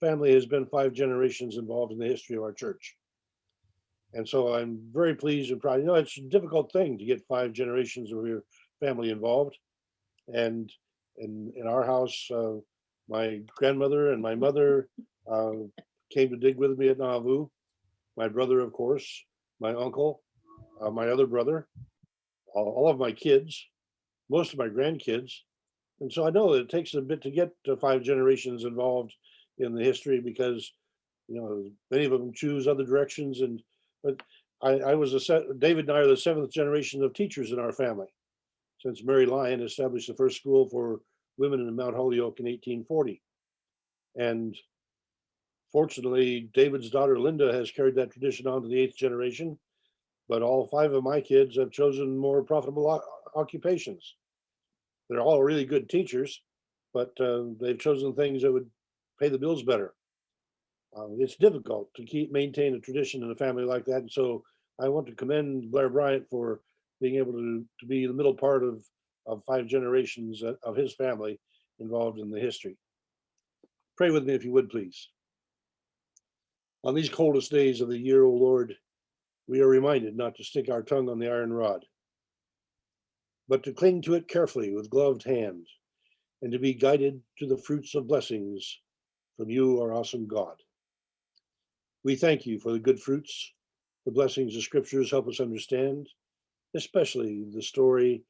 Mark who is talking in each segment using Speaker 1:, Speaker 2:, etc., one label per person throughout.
Speaker 1: family has been 5 generations involved in the history of our church. And so I'm very pleased and proud. It's a difficult thing to get 5 generations of your family involved. And in our house, my grandmother and my mother came to dig with me at Nauvoo. My brother, of course, my uncle, my other brother, all of my kids, most of my grandkids. And so I know that it takes a bit to get to 5 generations involved in the history because, many of them choose other directions. But David and I are the 7th generation of teachers in our family, since Mary Lyon established the first school for women in Mount Holyoke in 1840. And fortunately, David's daughter Linda has carried that tradition on to the 8th generation, but all 5 of my kids have chosen more profitable occupations. They're all really good teachers, but they've chosen things that would pay the bills better. It's difficult to maintain a tradition in a family like that. And so I want to commend Blair Bryant for being able to be the middle part of 5 generations of his family involved in the history. Pray with me if you would, please. On these coldest days of the year, O Lord, we are reminded not to stick our tongue on the iron rod, but to cling to it carefully with gloved hand, and to be guided to the fruits of blessings from you, our awesome God. We thank you for the good fruits, the blessings the scriptures help us understand, especially the story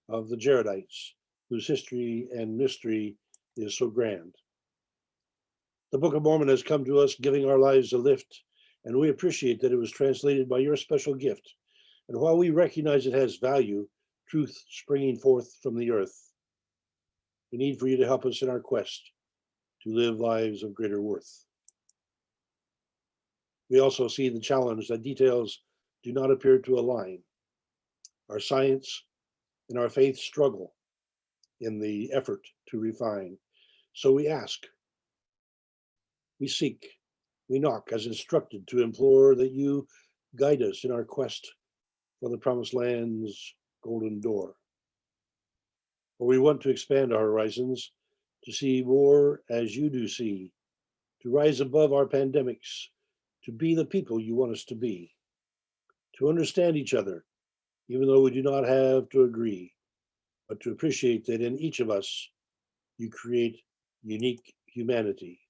Speaker 1: of the Jaredites, whose history and mystery is so grand. The Book of Mormon has come to us, giving our lives a lift, and we appreciate that it was translated by your special gift. And while we recognize it has value, truth springing forth from the earth, we need for you to help us in our quest to live lives of greater worth. We also see the challenge that details do not appear to align. Our science and our faith struggle in the effort to refine. So we ask, we seek, we knock as instructed to implore that you guide us in our quest for the promised land's golden door. For we want to expand our horizons, to see more as you do see, to rise above our pandemics, to be the people you want us to be, to understand each other, even though we do not have to agree, but to appreciate that in each of us, you create unique humanity.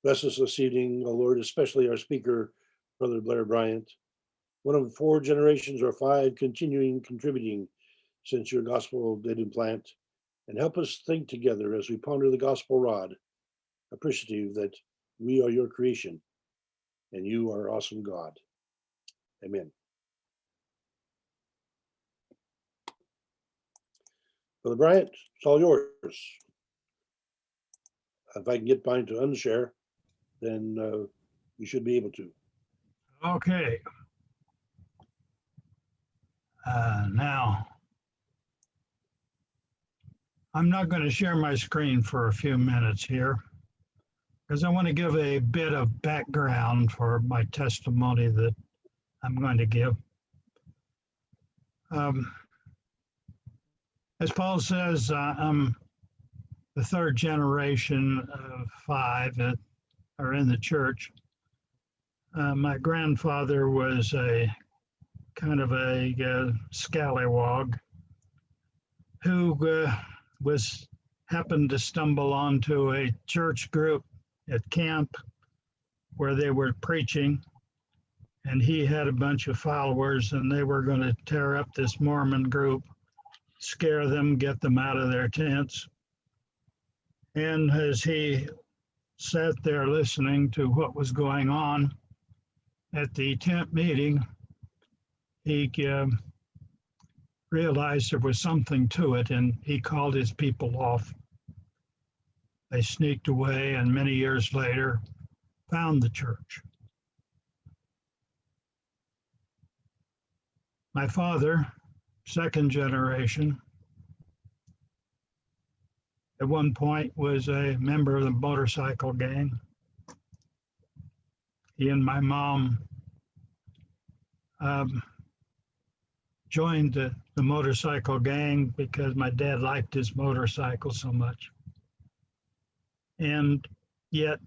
Speaker 1: Bless us this evening, O Lord, especially our speaker, Brother Blair Bryant, one of 4 generations or 5 continuing contributing since your gospel did implant, and help us think together as we ponder the gospel rod, appreciative that we are your creation and you are awesome God. Amen. Brother Bryant, it's all yours. If I can get mine to unshare, then you should be able to.
Speaker 2: Okay. Now, I'm not going to share my screen for a few minutes here because I want to give a bit of background for my testimony that I'm going to give. As Paul says, I'm the 3rd generation of 5 that are in the church. My grandfather was a kind of a scallywag who happened to stumble onto a church group at camp where they were preaching, and he had a bunch of followers, and they were going to tear up this Mormon group, scare them, get them out of their tents. And as he sat there listening to what was going on at the tent meeting, he realized there was something to it, and he called his people off. They sneaked away, and many years later found the church. My father, 2nd generation, at one point was a member of the motorcycle gang. He and my mom joined the motorcycle gang because my dad liked his motorcycle so much. And yet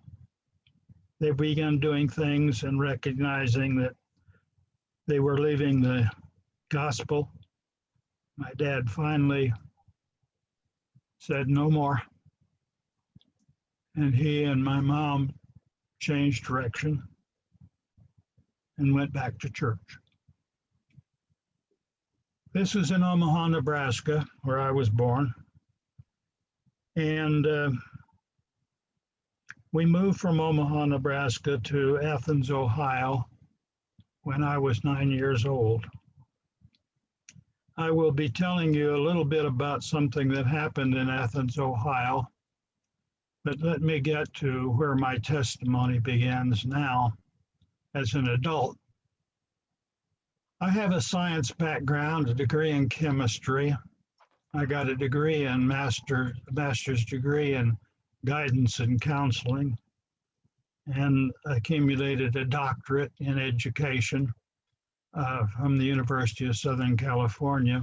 Speaker 2: they began doing things and recognizing that they were leaving the gospel. My dad finally said no more. And he and my mom changed direction and went back to church. This was in Omaha, Nebraska, where I was born. And we moved from Omaha, Nebraska to Athens, Ohio when I was 9 years old. I will be telling you a little bit about something that happened in Athens, Ohio, but let me get to where my testimony begins now as an adult. I have a science background, a degree in chemistry. I got a degree in master's degree in guidance and counseling, and accumulated a doctorate in education from the University of Southern California,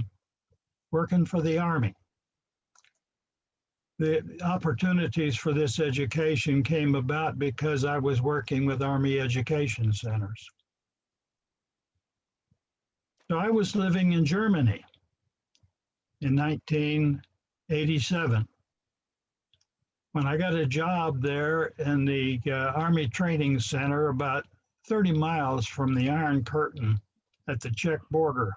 Speaker 2: working for the Army. The opportunities for this education came about because I was working with Army education centers. So I was living in Germany in 1987. When I got a job there in the Army Training Center about 30 miles from the Iron Curtain at the Czech border.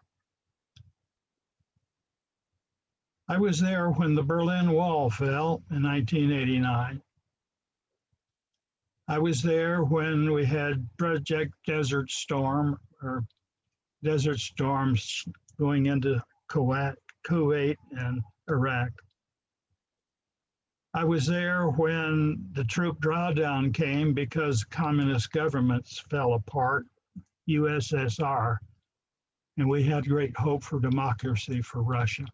Speaker 2: I was there when the Berlin Wall fell in 1989. I was there when we had Project Desert Storm, or desert storms going into Kuwait and Iraq. I was there when the troop drawdown came because communist governments fell apart, USSR, and we had great hope for democracy for Russia.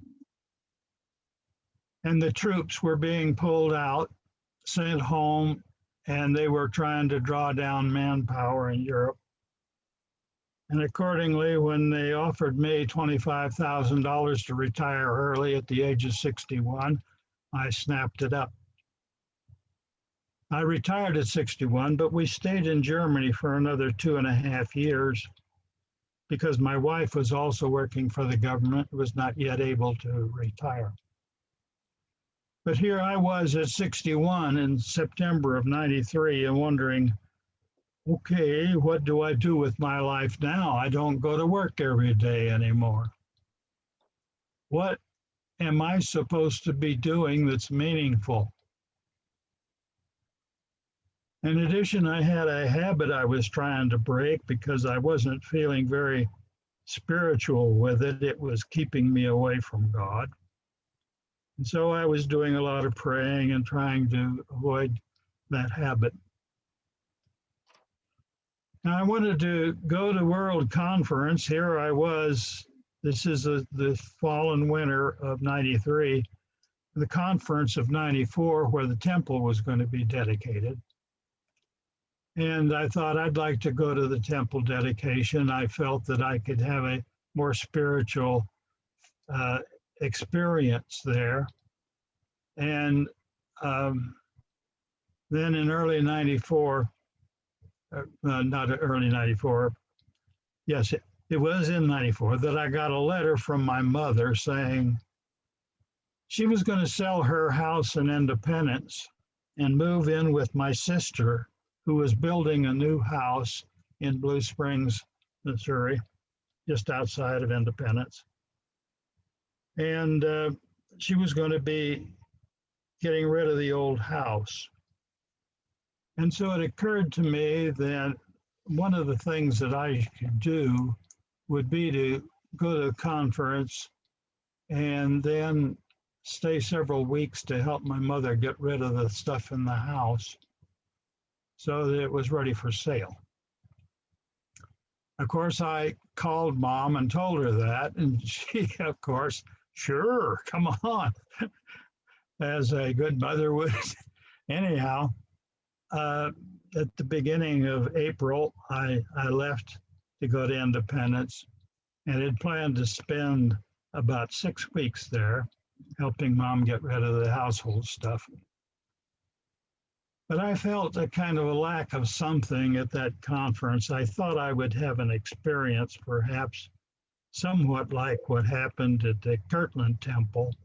Speaker 2: And the troops were being pulled out, sent home, and they were trying to draw down manpower in Europe. And accordingly, when they offered me $25,000 to retire early at the age of 61, I snapped it up. I retired at 61, but we stayed in Germany for another 2.5 years because my wife was also working for the government, was not yet able to retire. But here I was at 61 in September of 93 and wondering, okay, what do I do with my life now? I don't go to work every day anymore. What am I supposed to be doing that's meaningful? In addition, I had a habit I was trying to break because I wasn't feeling very spiritual with it. It was keeping me away from God. And so I was doing a lot of praying and trying to avoid that habit. Now I wanted to go to World Conference. Here I was. This is the fall and winter of 93, the conference of 94, where the temple was going to be dedicated. And I thought I'd like to go to the temple dedication. I felt that I could have a more spiritual experience there. And then in early 94, not early 94, yes, it was in 94 that I got a letter from my mother saying she was going to sell her house in Independence and move in with my sister, who was building a new house in Blue Springs, Missouri, just outside of Independence. And she was going to be getting rid of the old house. And so it occurred to me that one of the things that I could do would be to go to a conference and then stay several weeks to help my mother get rid of the stuff in the house so that it was ready for sale. Of course, I called Mom and told her that, and she, of course, sure, come on, as a good mother would. Anyhow, at the beginning of April, I left to go to Independence and had planned to spend about 6 weeks there helping Mom get rid of the household stuff. But I felt a kind of a lack of something at that conference. I thought I would have an experience, perhaps somewhat like what happened at the Kirtland Temple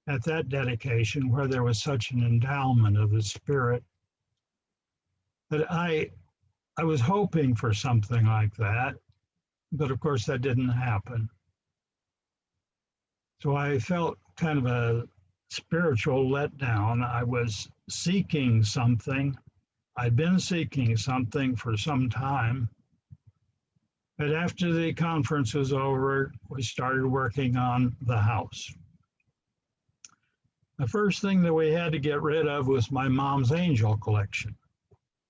Speaker 2: at that dedication, where there was such an endowment of the Spirit. But I was hoping for something like that, but of course that didn't happen. So I felt kind of a spiritual letdown. I was seeking something. I'd been seeking something for some time. But after the conference was over, we started working on the house. The first thing that we had to get rid of was my mom's angel collection.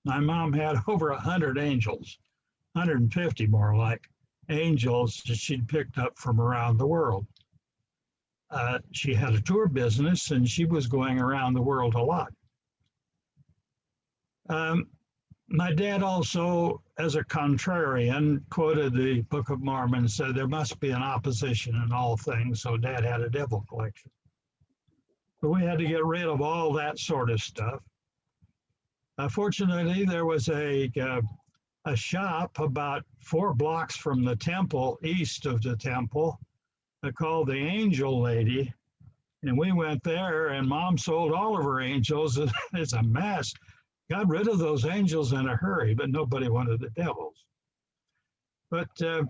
Speaker 2: My mom had over 100 angels, 150 more like, angels that she'd picked up from around the world. She had a tour business and she was going around the world a lot. My dad also, as a contrarian, quoted the Book of Mormon and said there must be an opposition in all things, so Dad had a devil collection. But we had to get rid of all that sort of stuff. Fortunately, there was a shop about 4 blocks from the temple, east of the temple, called the Angel Lady. And we went there and Mom sold all of her angels. It's a mess. Got rid of those angels in a hurry, but nobody wanted the devils. But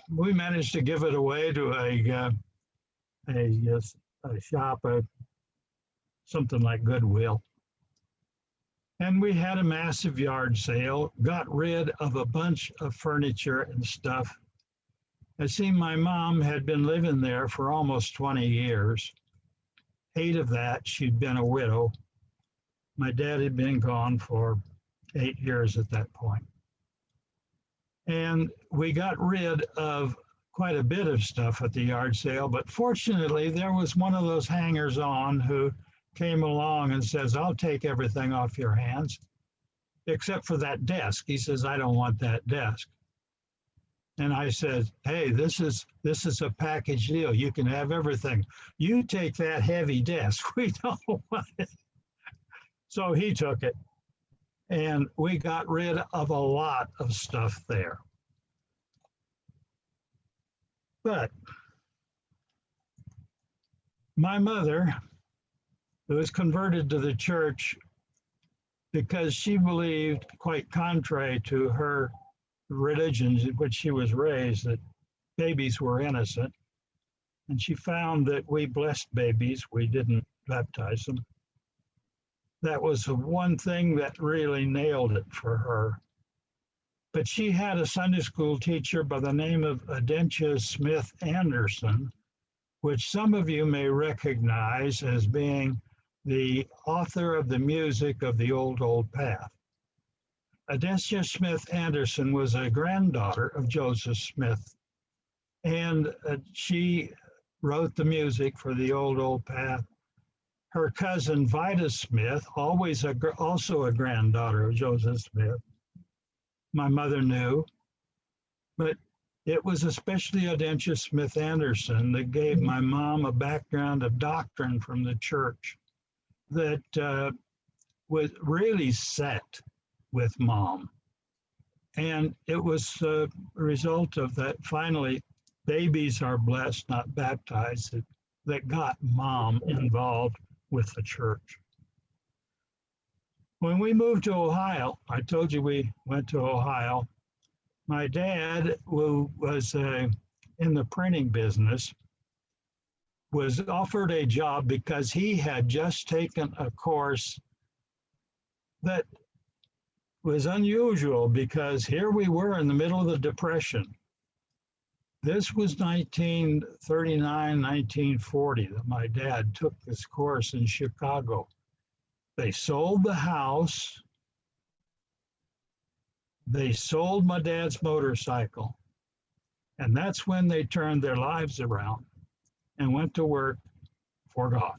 Speaker 2: we managed to give it away to a shop, something like Goodwill. And we had a massive yard sale, got rid of a bunch of furniture and stuff. I see my mom had been living there for almost 20 years. 8 of that, she'd been a widow. My dad had been gone for 8 years at that point. And we got rid of quite a bit of stuff at the yard sale, but fortunately there was one of those hangers-on who came along and says, I'll take everything off your hands, except for that desk. He says, I don't want that desk. And I said, hey, this is a package deal. You can have everything. You take that heavy desk. We don't want it. So he took it. And we got rid of a lot of stuff there. But my mother, who was converted to the church because she believed, quite contrary to her religions in which she was raised, that babies were innocent. And she found that we blessed babies, we didn't baptize them. That was the one thing that really nailed it for her. But she had a Sunday school teacher by the name of Adentia Smith Anderson, which some of you may recognize as being the author of the music of the Old Path. Adentia Smith Anderson was a granddaughter of Joseph Smith, and she wrote the music for the Old Path. Her cousin Vida Smith, also a granddaughter of Joseph Smith, my mother knew, but it was especially Adentia Smith Anderson that gave my mom a background of doctrine from the church that was really set with Mom. And it was a result of that. Finally, babies are blessed, not baptized, that got Mom involved with the church. When we moved to Ohio, I told you we went to Ohio. My dad, who was in the printing business, was offered a job because he had just taken a course that was unusual, because here we were in the middle of the Depression. This was 1939, 1940 that my dad took this course in Chicago. They sold the house. They sold my dad's motorcycle. And that's when they turned their lives around and went to work for God.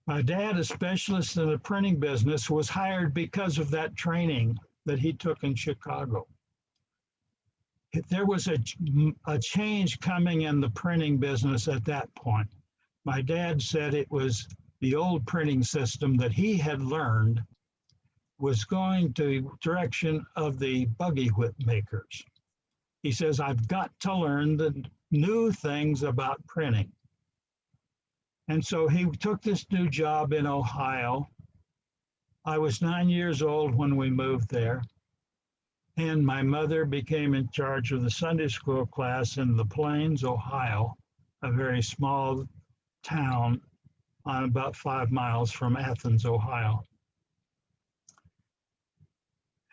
Speaker 2: My dad, a specialist in the printing business, was hired because of that training that he took in Chicago. There was a change coming in the printing business at that point. My dad said it was the old printing system that he had learned was going to direction of the buggy whip makers. He says, I've got to learn the new things about printing. And so he took this new job in Ohio. I was 9 years old when we moved there. And my mother became in charge of the Sunday school class in the Plains, Ohio, a very small town on about 5 miles from Athens, Ohio.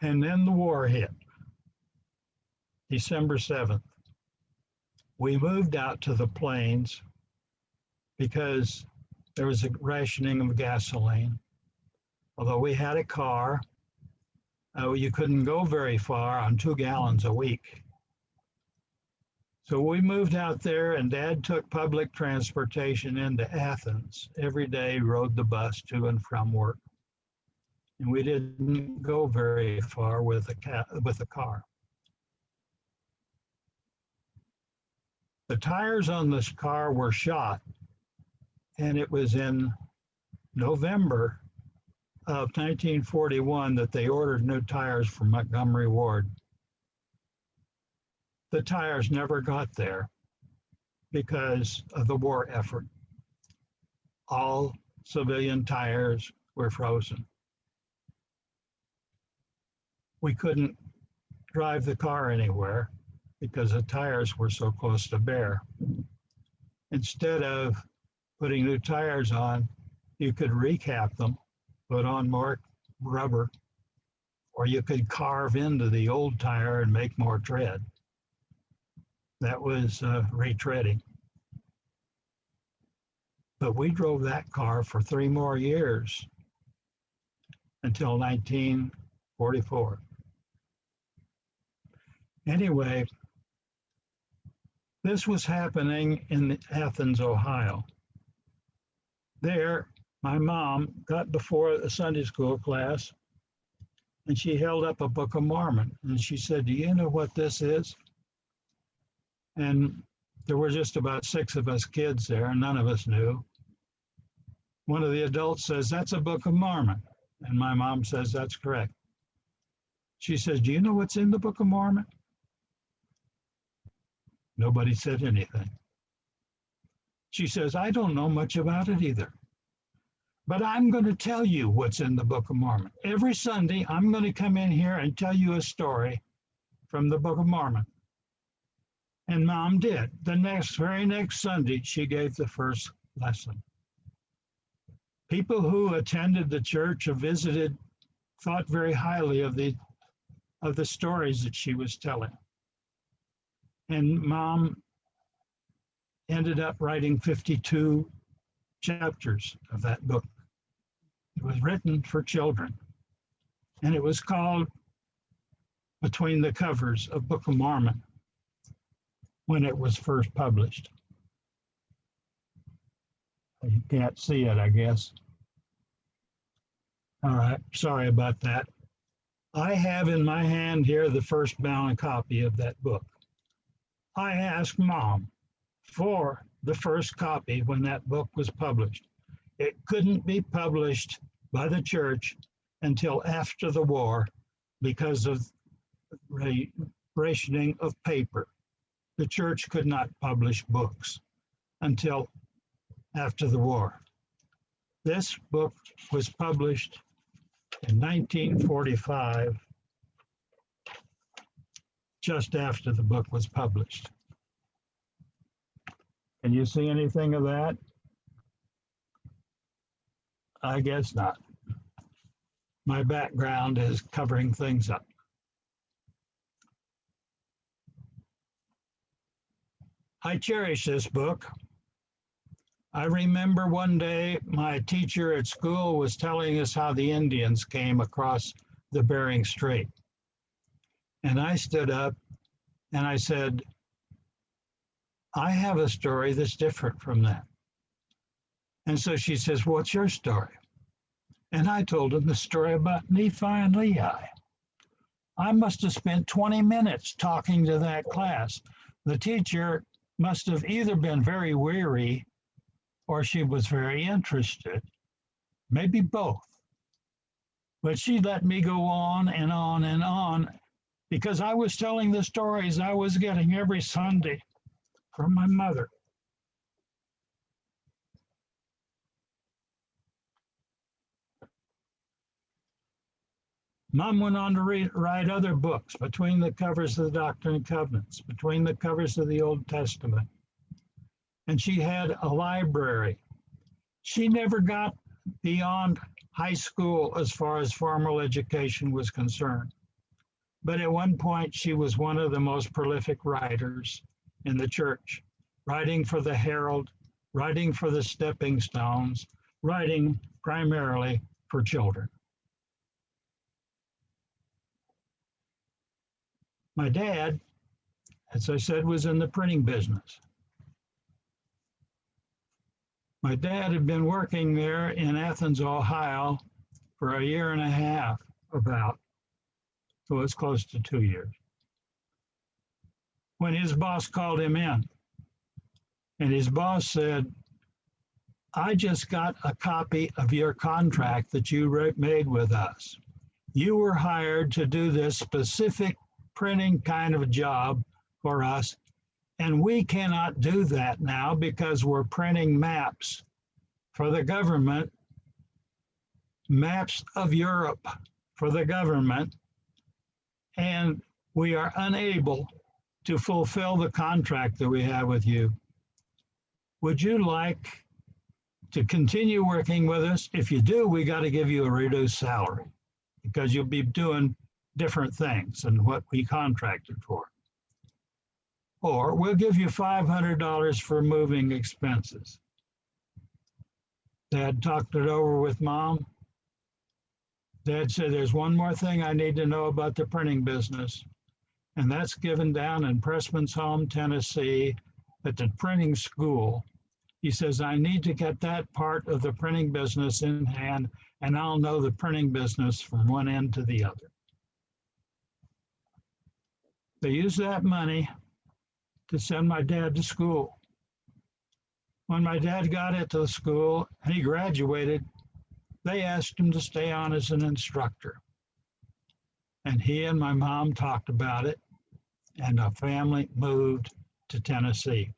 Speaker 2: And then the war hit, December 7th. We moved out to the Plains because there was a rationing of gasoline. Although we had a car, you couldn't go very far on 2 gallons a week. So we moved out there, and Dad took public transportation into Athens. Every day rode the bus to and from work. And we didn't go very far with a car. The tires on this car were shot, and it was in November of 1941 that they ordered new tires for Montgomery Ward. The tires never got there because of the war effort. All civilian tires were frozen. We couldn't drive the car anywhere because the tires were so close to bare. Instead of putting new tires on, you could recap them, put on more rubber, or you could carve into the old tire and make more tread. That was retreading. But we drove that car for 3 more years until 1944. Anyway, this was happening in Athens, Ohio. There, my mom got before a Sunday school class, and she held up a Book of Mormon, and she said, do you know what this is? And there were just about 6 of us kids there, and none of us knew. One of the adults says, that's a Book of Mormon. And my mom says, that's correct. She says, do you know what's in the Book of Mormon? Nobody said anything. She says, I don't know much about it either. But I'm going to tell you what's in the Book of Mormon. Every Sunday, I'm going to come in here and tell you a story from the Book of Mormon. And Mom did. The very next Sunday, she gave the first lesson. People who attended the church or visited thought very highly of the stories that she was telling. And Mom ended up writing 52 chapters of that book. It was written for children, and it was called Between the Covers of Book of Mormon when it was first published. You can't see it, I guess. All right, sorry about that. I have in my hand here the first bound copy of that book. I asked Mom for the first copy when that book was published. It couldn't be published by the church until after the war because of rationing of paper. The church could not publish books until after the war. This book was published in 1945, just after the book was published. Can you see anything of that? I guess not. My background is covering things up. I cherish this book. I remember one day my teacher at school was telling us how the Indians came across the Bering Strait. And I stood up and I said, I have a story that's different from that. And so she says, what's your story? And I told him the story about Nephi and Lehi. I must have spent 20 minutes talking to that class. The teacher must have either been very weary or she was very interested. maybe both. But she let me go on and on and on because I was telling the stories I was getting every Sunday from my mother. Mom went on to write other books, Between the Covers of the Doctrine and Covenants, Between the Covers of the Old Testament. And she had a library. She never got beyond high school as far as formal education was concerned. But at one point, she was one of the most prolific writers in the church, writing for the Herald, writing for the Stepping Stones, writing primarily for children. My dad, as I said, was in the printing business. My dad had been working there in Athens, Ohio for a year and a half, about, so it's close to 2 years, when his boss called him in. And his boss said, I just got a copy of your contract that you made with us. You were hired to do this specific printing kind of job for us, and we cannot do that now because we're printing maps for the government, maps of Europe for the government, and we are unable to fulfill the contract that we have with you. Would you like to continue working with us? If you do, we got to give you a reduced salary because you'll be doing different things than what we contracted for. Or we'll give you $500 for moving expenses. Dad talked it over with Mom. Dad said, there's one more thing I need to know about the printing business, and that's given down in Pressman's Home, Tennessee, at the printing school. He says, I need to get that part of the printing business in hand, and I'll know the printing business from one end to the other. They used that money to send my dad to school. When my dad got into the school and he graduated, they asked him to stay on as an instructor. And he and my mom talked about it, and our family moved to Tennessee.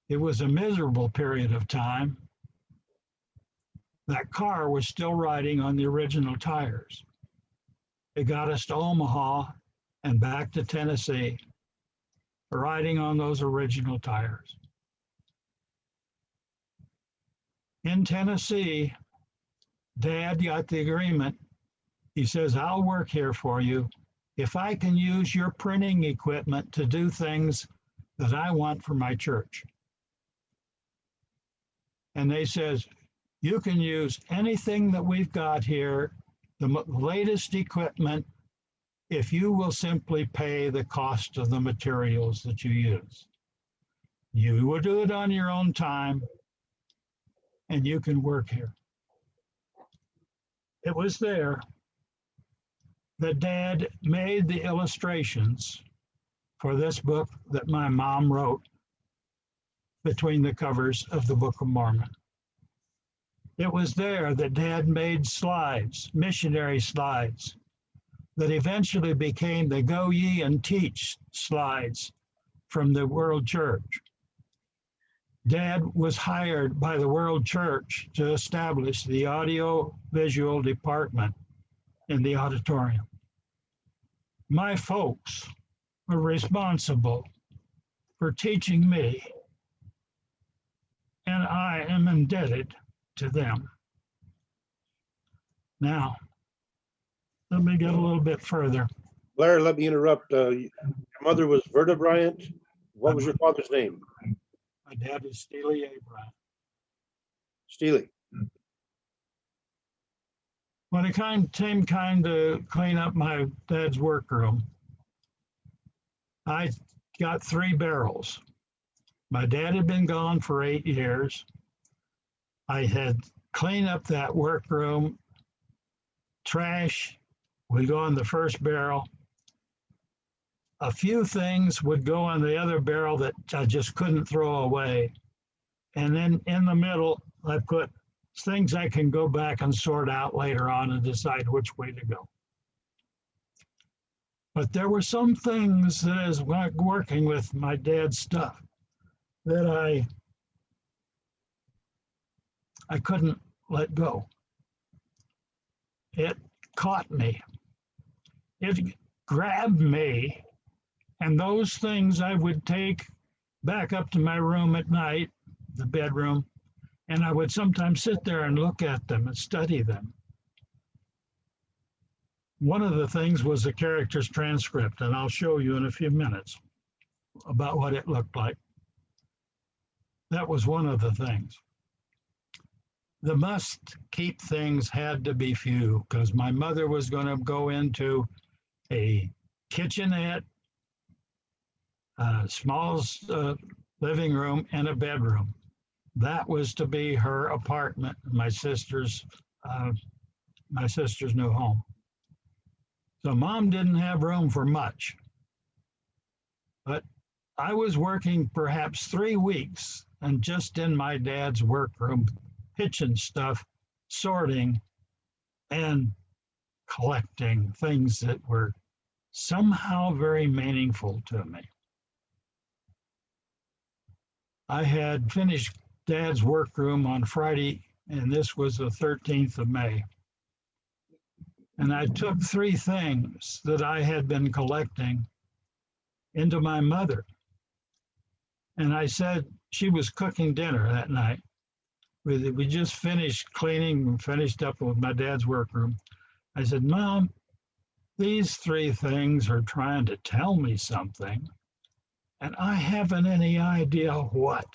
Speaker 2: It was a miserable period of time. That car was still riding on the original tires. It got us to Omaha and back to Tennessee, riding on those original tires. In Tennessee, Dad got the agreement. He says, I'll work here for you if I can use your printing equipment to do things that I want for my church. And they says, you can use anything that we've got here, the latest equipment, if you will simply pay the cost of the materials that you use. You will do it on your own time, and you can work here. It was there that Dad made the illustrations for this book that my mom wrote, Between the Covers of the Book of Mormon. It was there that Dad made slides, missionary slides, that eventually became the Go Ye and Teach slides from the World Church. Dad was hired by the World Church to establish the audio-visual department in the auditorium. My folks were responsible for teaching me, and I am indebted to them. Now, let me get a little bit further.
Speaker 1: Blair, let me interrupt. Your mother was Verda Bryant. What was your father's name?
Speaker 2: My dad is Steely A. Bryant.
Speaker 1: Steely.
Speaker 2: When it came time to clean up my dad's workroom, I got 3 barrels. My dad had been gone for 8 years. I had cleaned up that workroom. Trash would go in the first barrel. A few things would go in the other barrel that I just couldn't throw away. And then in the middle, I put things I can go back and sort out later on and decide which way to go. But there were some things that as working with my dad's stuff that I couldn't let go. It caught me. It grabbed me, and those things I would take back up to my room at night, the bedroom, and I would sometimes sit there and look at them and study them. One of the things was the characters transcript, and I'll show you in a few minutes about what it looked like. That was one of the things. The must keep things had to be few because my mother was going to go into a kitchenette, a small living room, and a bedroom. That was to be her apartment, my sister's new home. So Mom didn't have room for much. But I was working perhaps 3 weeks and just in my dad's workroom, pitching stuff, sorting, and collecting things that were somehow very meaningful to me. I had finished Dad's workroom on Friday, and this was the 13th of May. And I took 3 things that I had been collecting into my mother. And I said, she was cooking dinner that night. We just finished cleaning, finished up with my dad's workroom. I said, Mom, these 3 things are trying to tell me something, and I haven't any idea what.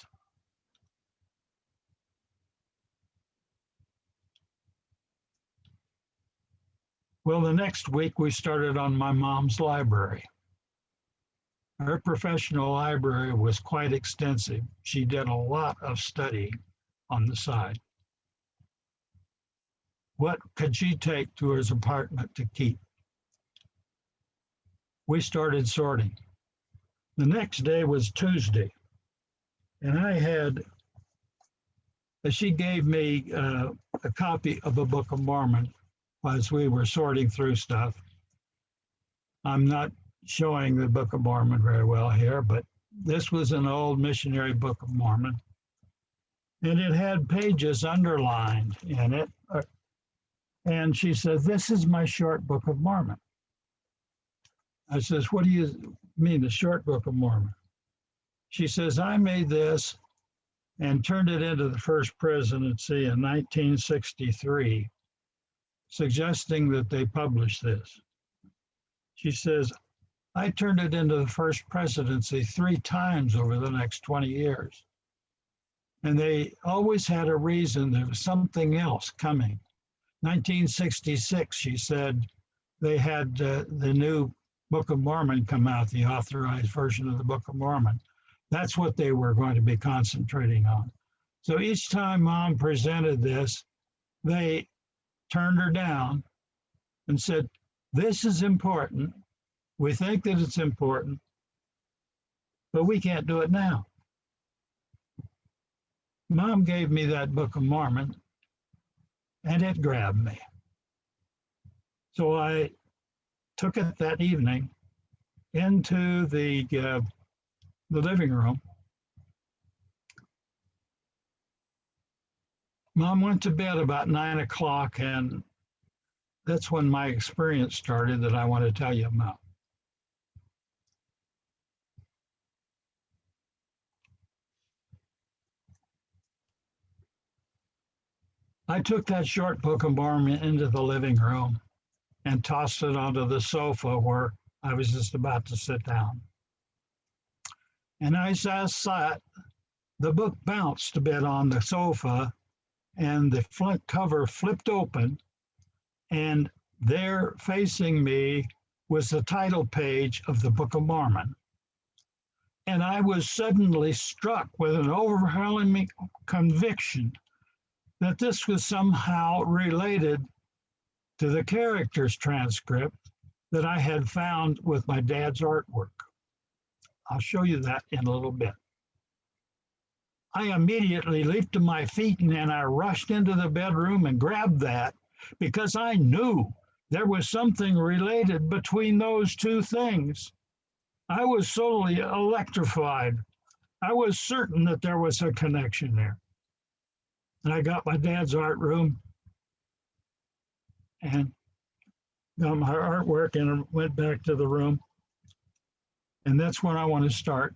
Speaker 2: Well, the next week we started on my mom's library. Her professional library was quite extensive. She did a lot of study on the side. What could she take to her apartment to keep? We started sorting. The next day was Tuesday, and she gave me a copy of the Book of Mormon as we were sorting through stuff. I'm not showing the Book of Mormon very well here, but this was an old missionary Book of Mormon, and it had pages underlined in it. And she said, this is my short Book of Mormon. I says, what do you mean, the short Book of Mormon? She says, I made this and turned it into the First Presidency in 1963, suggesting that they publish this. She says, I turned it into the First Presidency 3 times over the next 20 years. And they always had a reason. There was something else coming. 1966, she said, they had the new Book of Mormon come out, the authorized version of the Book of Mormon. That's what they were going to be concentrating on. So each time Mom presented this, they turned her down and said, this is important. We think that it's important, but we can't do it now. Mom gave me that Book of Mormon, and it grabbed me. So I took it that evening into the living room. Mom went to bed about 9 o'clock, and that's when my experience started that I want to tell you about. I took that short Book of Mormon into the living room and tossed it onto the sofa where I was just about to sit down. And as I sat, the book bounced a bit on the sofa, and the front cover flipped open, and there facing me was the title page of the Book of Mormon. And I was suddenly struck with an overwhelming conviction that this was somehow related to the characters transcript that I had found with my dad's artwork. I'll show you that in a little bit. I immediately leaped to my feet and I rushed into the bedroom and grabbed that because I knew there was something related between those two things. I was totally electrified. I was certain that there was a connection there. And I got my dad's art room and got my artwork and went back to the room. And that's when I want to start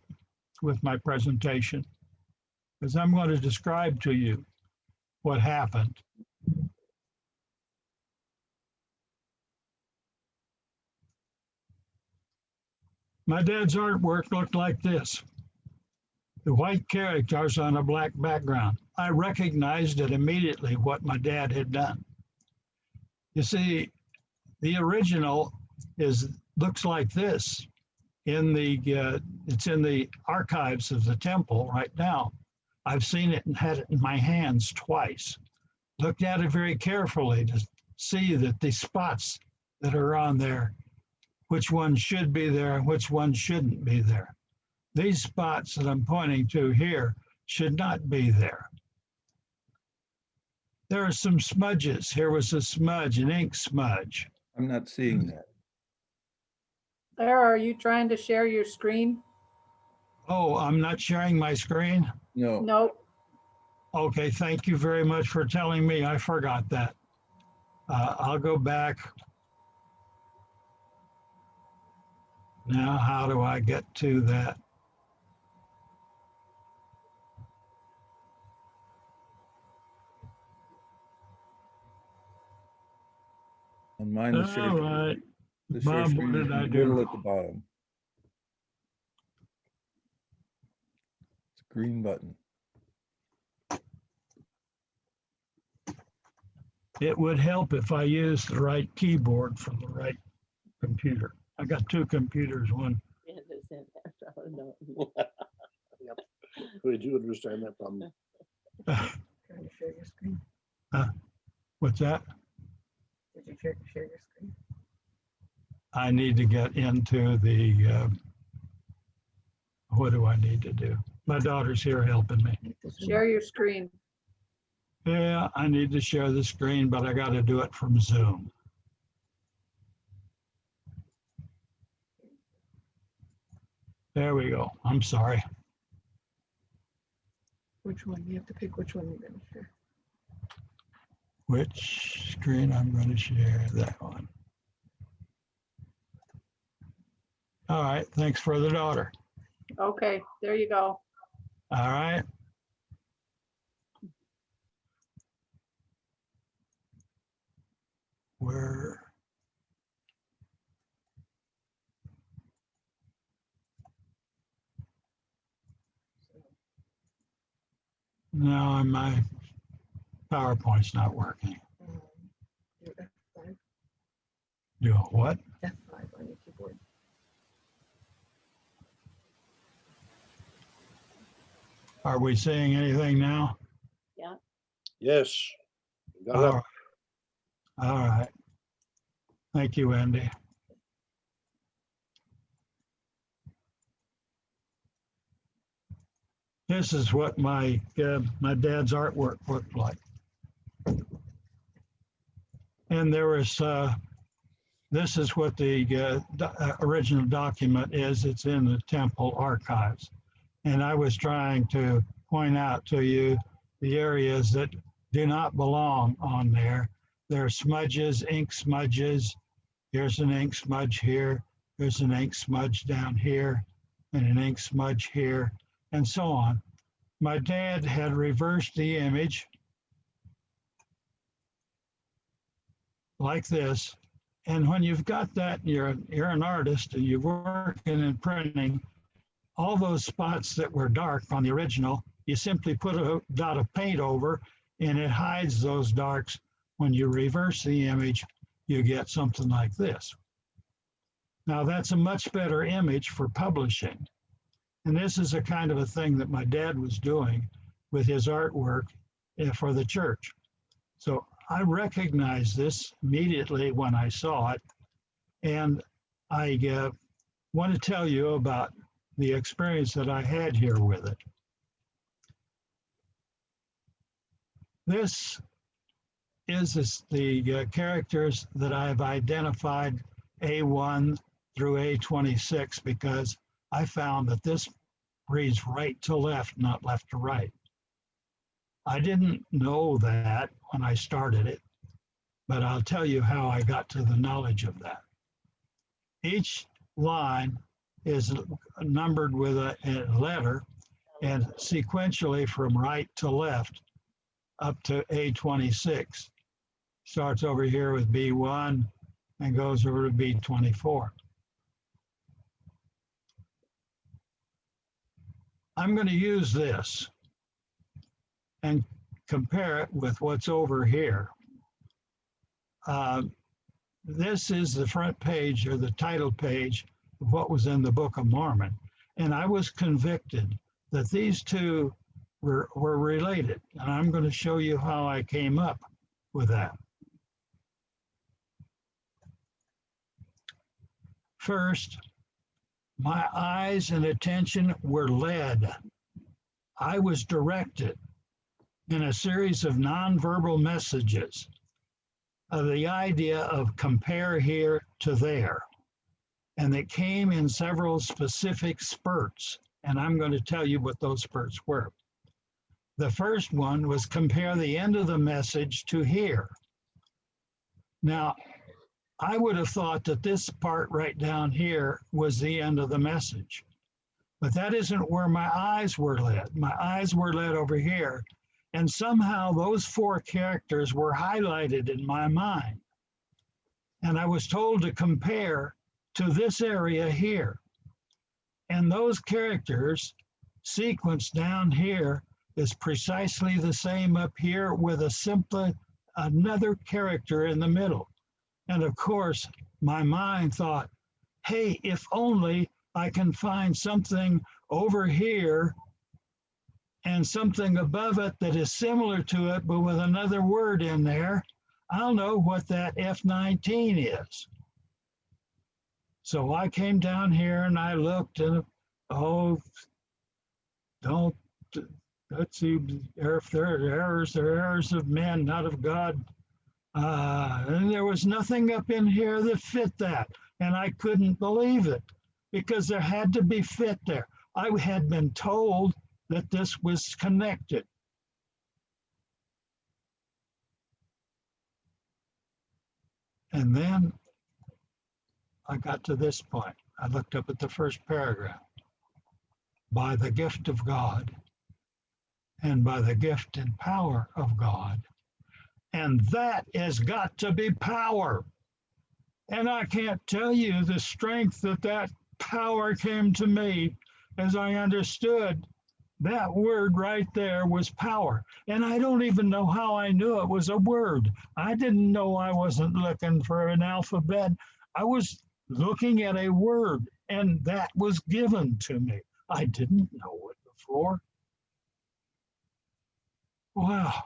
Speaker 2: with my presentation, because I'm going to describe to you what happened. My dad's artwork looked like this. The white characters on a black background. I recognized it immediately what my dad had done. You see, the original looks like this. It's in the archives of the temple right now. I've seen it and had it in my hands twice. Looked at it very carefully to see that the spots that are on there, which one should be there and which one shouldn't be there. These spots that I'm pointing to here should not be there. There are some smudges. Here was a smudge, an ink smudge.
Speaker 3: I'm not seeing that.
Speaker 4: Blair, are you trying to share your screen?
Speaker 2: Oh, I'm not sharing my screen?
Speaker 3: No.
Speaker 4: Nope.
Speaker 2: Okay, thank you very much for telling me. I forgot that. I'll go back. Now, how do I get to that?
Speaker 3: On mine, the share,
Speaker 2: All right.
Speaker 3: the share
Speaker 2: Bob,
Speaker 3: screen
Speaker 2: what
Speaker 3: is
Speaker 2: did
Speaker 3: in
Speaker 2: I
Speaker 3: the
Speaker 2: do?
Speaker 3: middle at the bottom. It's a green button.
Speaker 2: It would help if I used the right keyboard from the right computer. I got two computers, one.
Speaker 1: Yep. We do understand that problem.
Speaker 5: Trying to share your screen.
Speaker 2: What's that?
Speaker 5: Did you share your screen?
Speaker 2: I need to get into the, what do I need to do? My daughter's here helping me.
Speaker 4: Share your screen.
Speaker 2: Yeah, I need to share the screen, but I got to do it from Zoom. There we go. I'm sorry.
Speaker 5: Which one? You have to pick which one you're going to share.
Speaker 2: Which screen I'm going to share? That one. All right. Thanks for the daughter.
Speaker 4: Okay, there you go.
Speaker 2: All right. Where? No, my PowerPoint's not working.
Speaker 5: Do F5,
Speaker 2: Do what?
Speaker 5: F5 on your keyboard.
Speaker 2: Are we seeing anything now?
Speaker 1: Yes. Got it
Speaker 2: All
Speaker 1: up.
Speaker 2: right. All right. Thank you, Andy. This is what my dad's artwork looked like. And there was, this is what the original document is. It's in the temple archives. And I was trying to point out to you the areas that do not belong on there. There are smudges, ink smudges. Here's an ink smudge here. There's an ink smudge down here and an ink smudge here, and so on. My dad had reversed the image like this. And when you've got that, you're an artist and you're working in printing, all those spots that were dark on the original, you simply put a dot of paint over and it hides those darks. When you reverse the image, you get something like this. Now that's a much better image for publishing. And this is a kind of a thing that my dad was doing with his artwork for the church. So I recognized this immediately when I saw it. And I want to tell you about the experience that I had here with it. This is the characters that I've identified A1 through A26 because I found that this reads right to left, not left to right. I didn't know that when I started it, but I'll tell you how I got to the knowledge of that. Each line is numbered with a letter and sequentially from right to left up to A26. Starts over here with B1 and goes over to B24. I'm going to use this and compare it with what's over here. This is the front page or the title page of what was in the Book of Mormon. And I was convicted that these two were related. And I'm going to show you how I came up with that. First, my eyes and attention were led. I was directed in a series of nonverbal messages of the idea of compare here to there. And they came in several specific spurts. And I'm going to tell you what those spurts were. The first one was compare the end of the message to here. Now, I would have thought that this part right down here was the end of the message. But that isn't where my eyes were led. My eyes were led over here. And somehow those four characters were highlighted in my mind. And I was told to compare to this area here. And those characters sequenced down here is precisely the same up here with another character in the middle. And of course, my mind thought, hey, if only I can find something over here and something above it that is similar to it, but with another word in there, I'll know what that F19 is. So I came down here and I looked and, let's see, if there are errors, they're errors of men, not of God. And there was nothing up in here that fit that. And I couldn't believe it because there had to be fit there. I had been told that this was connected. And then I got to this point. I looked up at the first paragraph. By the gift of God and by the gift and power of God. And that has got to be power. And I can't tell you the strength that power came to me as I understood that word right there was power. And I don't even know how I knew it was a word. I didn't know I wasn't looking for an alphabet. I was looking at a word, and that was given to me. I didn't know it before. Wow.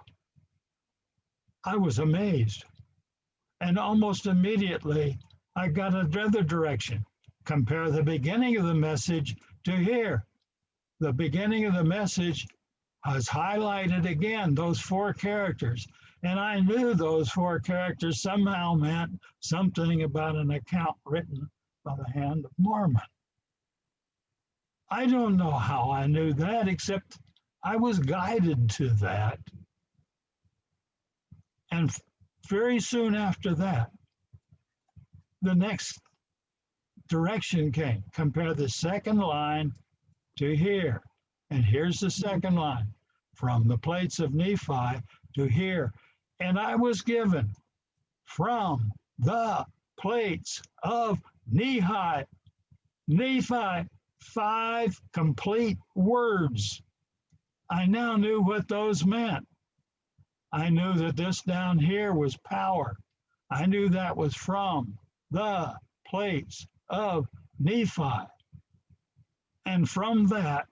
Speaker 2: I was amazed. And almost immediately, I got another direction. Compare the beginning of the message to here. The beginning of the message has highlighted again those four characters. And I knew those four characters somehow meant something about an account written by the hand of Mormon. I don't know how I knew that, except I was guided to that. And very soon after that, the next direction came. Compare the second line to here. And here's the second line, from the plates of Nephi to here. And I was given from the plates of Nephi, 5 complete words. I now knew what those meant. I knew that this down here was power. I knew that was from the plates of Nephi. And from that,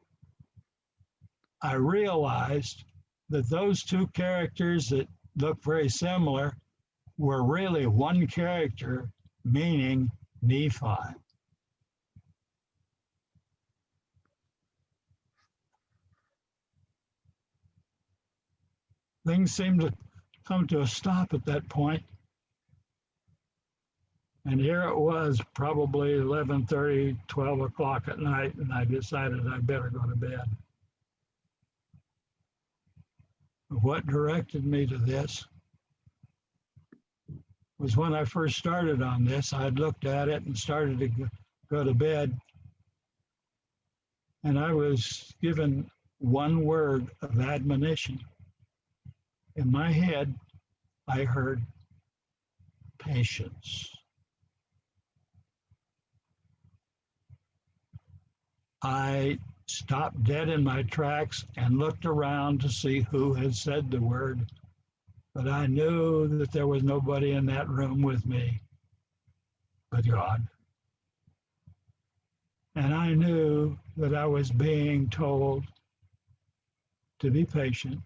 Speaker 2: I realized that those two characters that look very similar were really one character, meaning Nephi. things seemed to come to a stop at that point. And here it was, probably 11:30, 12 o'clock at night, and I decided I better go to bed. What directed me to this was when I first started on this, I had looked at it and started to go to bed. And I was given one word of admonition. In my head, I heard patience. I stopped dead in my tracks and looked around to see who had said the word, but I knew that there was nobody in that room with me but God. And I knew that I was being told to be patient,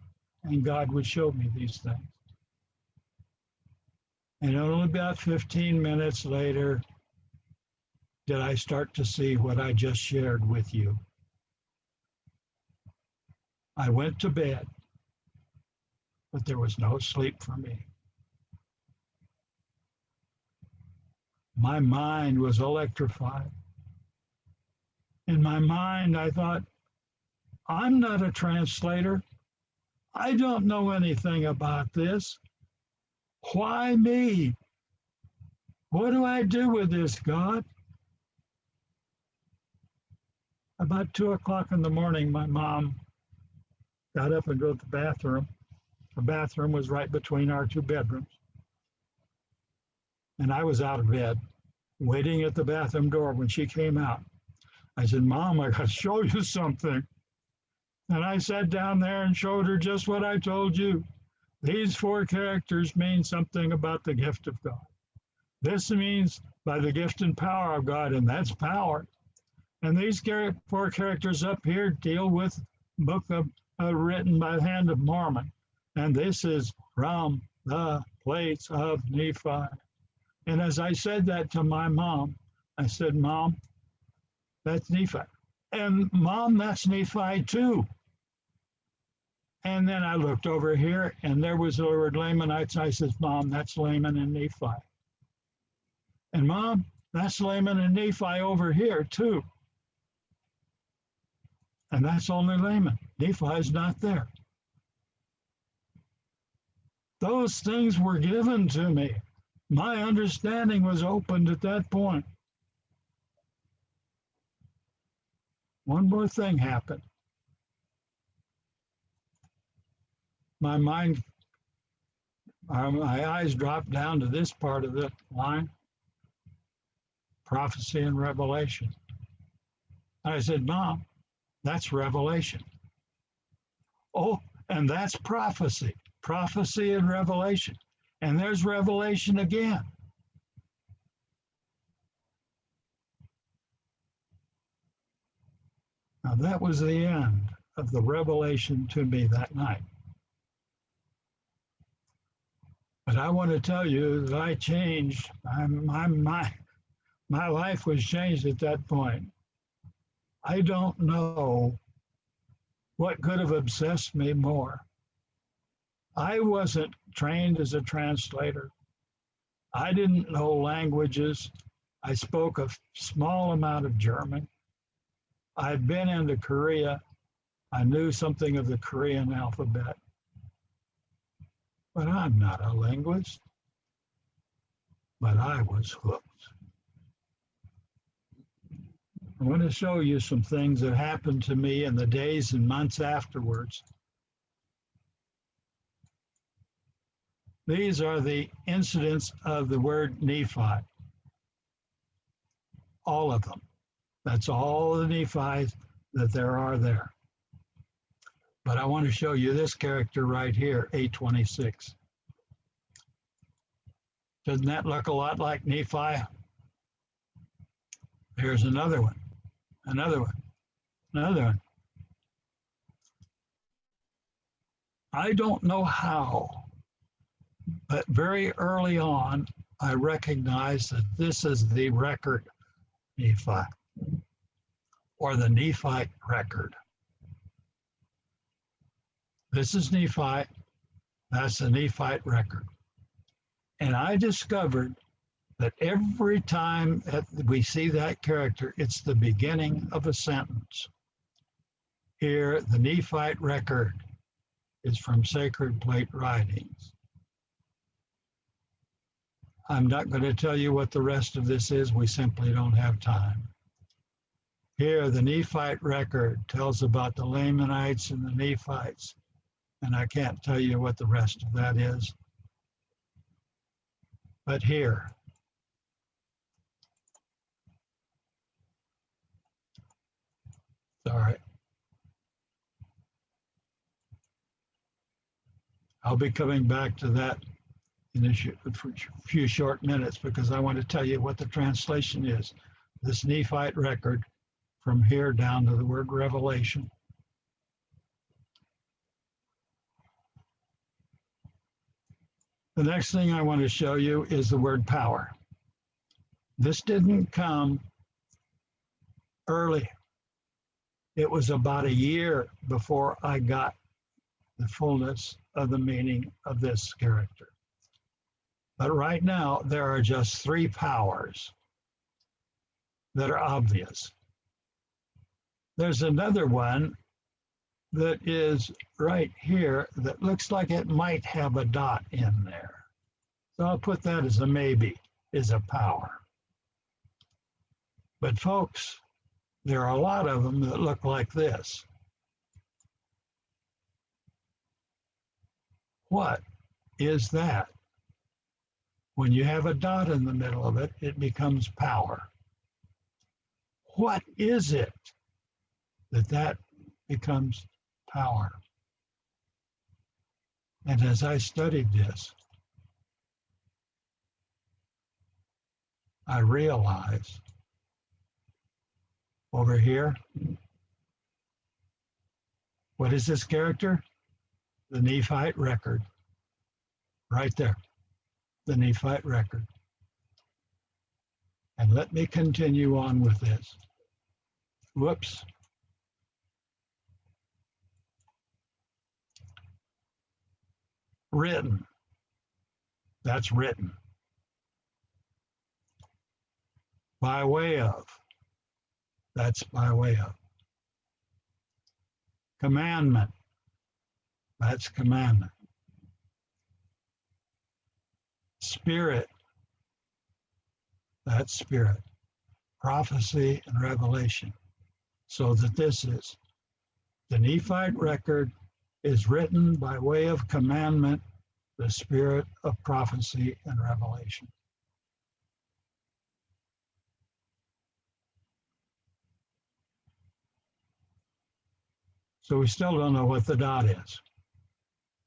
Speaker 2: and God would show me these things. And only about 15 minutes later did I start to see what I just shared with you. I went to bed, but there was no sleep for me. My mind was electrified. In my mind, I thought, I'm not a translator. I don't know anything about this. Why me? What do I do with this, God? About 2 o'clock in the morning, my mom got up and go to the bathroom. The bathroom was right between our two bedrooms. And I was out of bed, waiting at the bathroom door when she came out. I said, Mom, I got to show you something. And I sat down there and showed her just what I told you. These 4 characters mean something about the gift of God. This means by the gift and power of God, and that's power. And these 4 characters up here deal with book of written by the hand of Mormon. And this is from the plates of Nephi. And as I said that to my mom, I said, Mom, that's Nephi. And Mom, that's Nephi too. And then I looked over here and there was the word Lamanites. I said, Mom, that's Laman and Nephi. And Mom, that's Laman and Nephi over here too. And that's only Laman. Nephi's not there. Those things were given to me. My understanding was opened at that point. One more thing happened. My mind, my eyes dropped down to this part of the line, prophecy and revelation. I said, Mom, that's revelation. Oh, and that's prophecy, prophecy and revelation. And there's revelation again. Now that was the end of the revelation to me that night. But I want to tell you that I changed. My life was changed at that point. I don't know what could have obsessed me more. I wasn't trained as a translator. I didn't know languages. I spoke a small amount of German. I'd been into Korea. I knew something of the Korean alphabet. But I'm not a linguist. But I was hooked. I want to show you some things that happened to me in the days and months afterwards. These are the incidents of the word Nephi. All of them. That's all the Nephis that there are there. But I want to show you this character right here, 826. Doesn't that look a lot like Nephi? Here's another one, another one, another one. I don't know how, but very early on, I recognized that this is the record Nephi, or the Nephite record. This is Nephi, That's the Nephite record. And I discovered that every time that we see that character, it's the beginning of a sentence. Here, the Nephite record is from Sacred Plate Writings. I'm not going to tell you what the rest of this is. We simply don't have time. Here, the Nephite record tells about the Lamanites and the Nephites, and I can't tell you what the rest of that is. But here, sorry, I'll be coming back to that in a few short minutes because I want to tell you what the translation is. This Nephite record from here down to the word Revelation. The next thing I want to show you is the word power. This didn't come early. It was about a year before I got the fullness of the meaning of this character. But right now, there are just 3 powers that are obvious. There's another one that is right here that looks like it might have a dot in there. So I'll put that as a maybe, is a power. But folks, there are a lot of them that look like this. What is that? When you have a dot in the middle of it, it becomes power. What is it that becomes power? And as I studied this, I realized over here, what is this character? The Nephite record. Right there, the Nephite record. And let me continue on with this. Whoops. Written. That's written. By way of. That's by way of. Commandment. That's commandment. Spirit. That's spirit. Prophecy and revelation. So that this is the Nephite record is written by way of commandment, the spirit of prophecy and revelation. So we still don't know what the dot is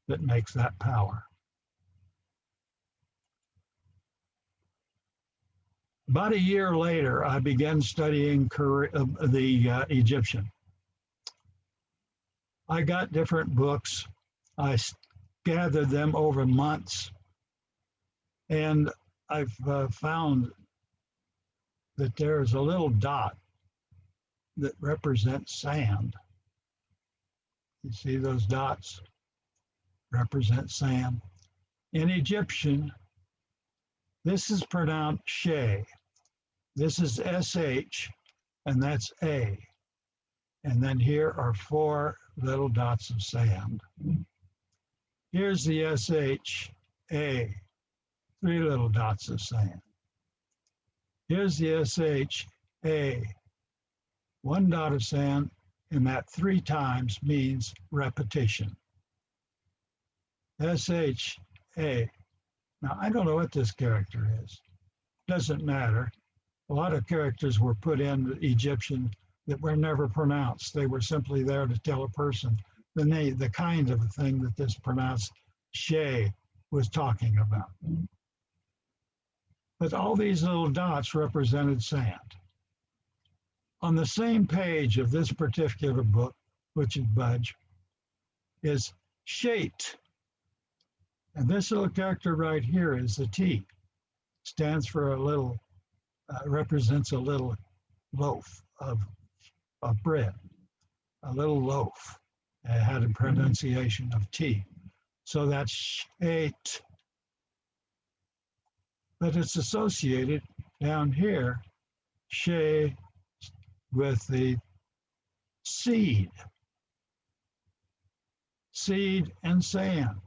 Speaker 2: that makes that power. About a year later, I began studying the Egyptian. I got different books. I gathered them over months. And I've found that there's a little dot that represents sand. You see those dots represent sand. In Egyptian, this is pronounced She. This is SH, and that's A. And then here are 4 little dots of sand. Here's the SH, A, 3 little dots of sand. Here's the SH, A, 1 dot of sand, and that 3 times means repetition. SH, A. Now, I don't know what this character is. Doesn't matter. A lot of characters were put in Egyptian that were never pronounced. They were simply there to tell a person the kind of thing that this pronounced She was talking about. But all these little dots represented sand. On the same page of this particular book, which is Budge, is Shate. And this little character right here is the T. Stands for a little, represents a little loaf of bread, a little loaf. It had a pronunciation of T. So that's Shet. But it's associated down here, She, with the seed and sand.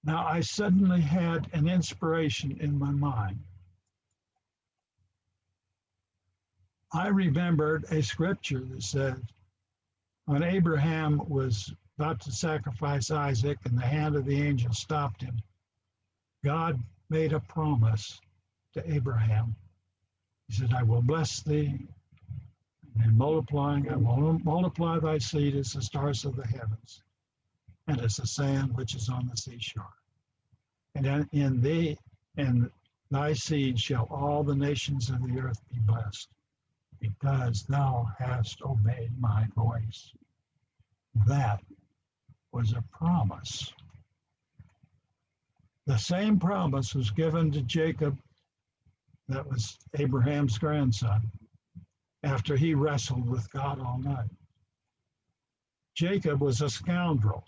Speaker 2: Now I suddenly had an inspiration in my mind. I remembered a scripture that said, when Abraham was about to sacrifice Isaac and the hand of the angel stopped him, God made a promise to Abraham. He said, I will bless thee, and multiplying, I will multiply thy seed as the stars of the heavens, and as the sand which is on the seashore. And in thee and thy seed shall all the nations of the earth be blessed, because thou hast obeyed my voice. That was a promise. The same promise was given to Jacob, that was Abraham's grandson, after he wrestled with God all night. Jacob was a scoundrel.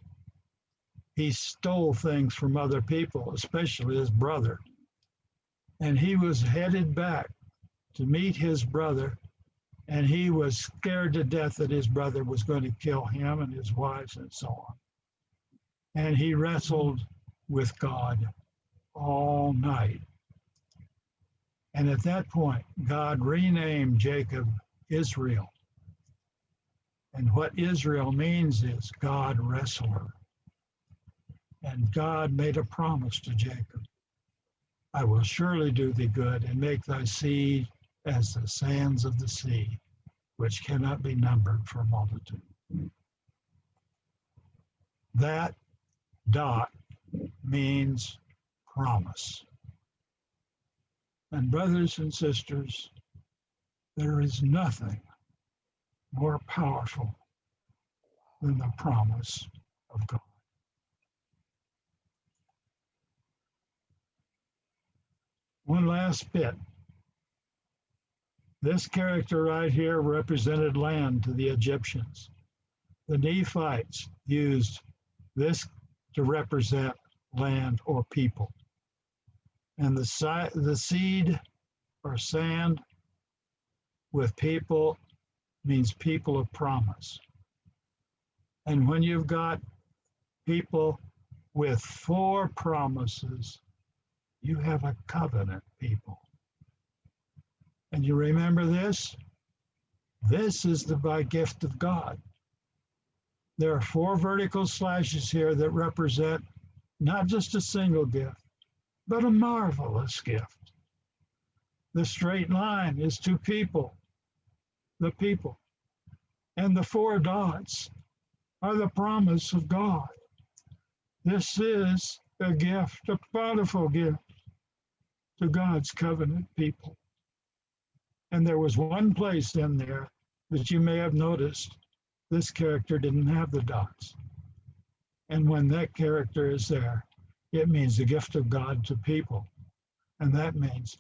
Speaker 2: He stole things from other people, especially his brother. And he was headed back to meet his brother, and he was scared to death that his brother was going to kill him and his wives and so on. And he wrestled with God all night. And at that point, God renamed Jacob Israel. And what Israel means is God wrestler. And God made a promise to Jacob. I will surely do thee good and make thy seed as the sands of the sea, which cannot be numbered for multitude. That dot means promise. And brothers and sisters, there is nothing more powerful than the promise of God. One last bit. This character right here represented land to the Egyptians. The Nephites used this to represent land or people. And the seed or sand with people means people of promise. And when you've got people with 4 promises, you have a covenant people. And you remember this? This is the by gift of God. There are 4 vertical slashes here that represent not just a single gift, but a marvelous gift. The straight line is to people, the people. And the 4 dots are the promise of God. This is a gift, a bountiful gift to God's covenant people. And there was one place in there that you may have noticed this character didn't have the dots. And when that character is there, it means the gift of God to people. And that means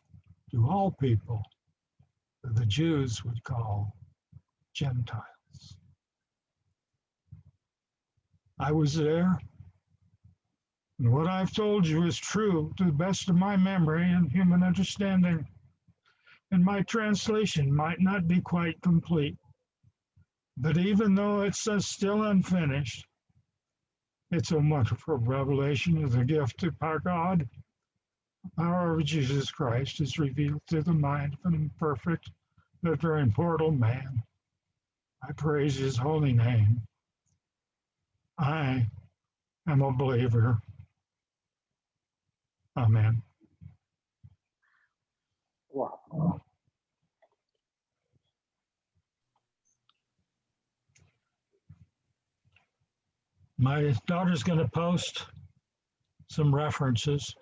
Speaker 2: to all people that the Jews would call Gentiles. I was there, and what I've told you is true to the best of my memory and human understanding. And my translation might not be quite complete, but even though it's still unfinished, it's a wonderful revelation of the gift of our God. The power of Jesus Christ is revealed through the mind of an imperfect, but very mortal man. I praise his holy name. I am a believer. Amen.
Speaker 1: Wow.
Speaker 2: My daughter's going to post some references.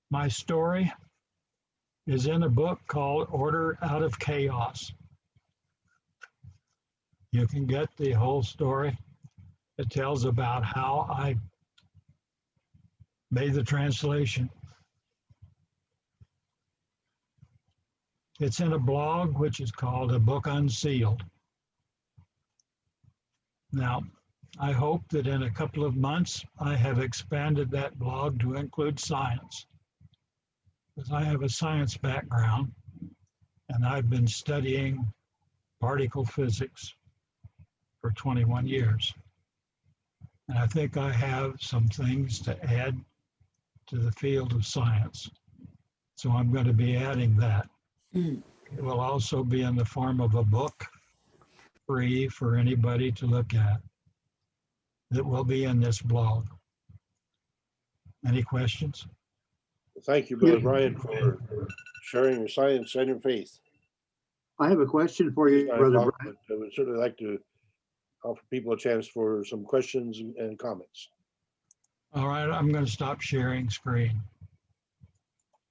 Speaker 2: My story is in a book called Order Out of Chaos. You can get the whole story. It tells about how I made the translation. It's in a blog which is called A Book Unsealed. Now, I hope that in a couple of months, I have expanded that blog to include science. Because I have a science background and I've been studying particle physics for 21 years. And I think I have some things to add to the field of science. So I'm going to be adding that. It will also be in the form of a book, free for anybody to look at. That will be in this blog. Any questions?
Speaker 1: Thank you, Brother Bryant, for sharing your science and your faith.
Speaker 6: I have a question for you,
Speaker 1: I
Speaker 6: Brother Bryant.
Speaker 1: would certainly like to offer people a chance for some questions and comments.
Speaker 2: All right, I'm going to stop sharing screen.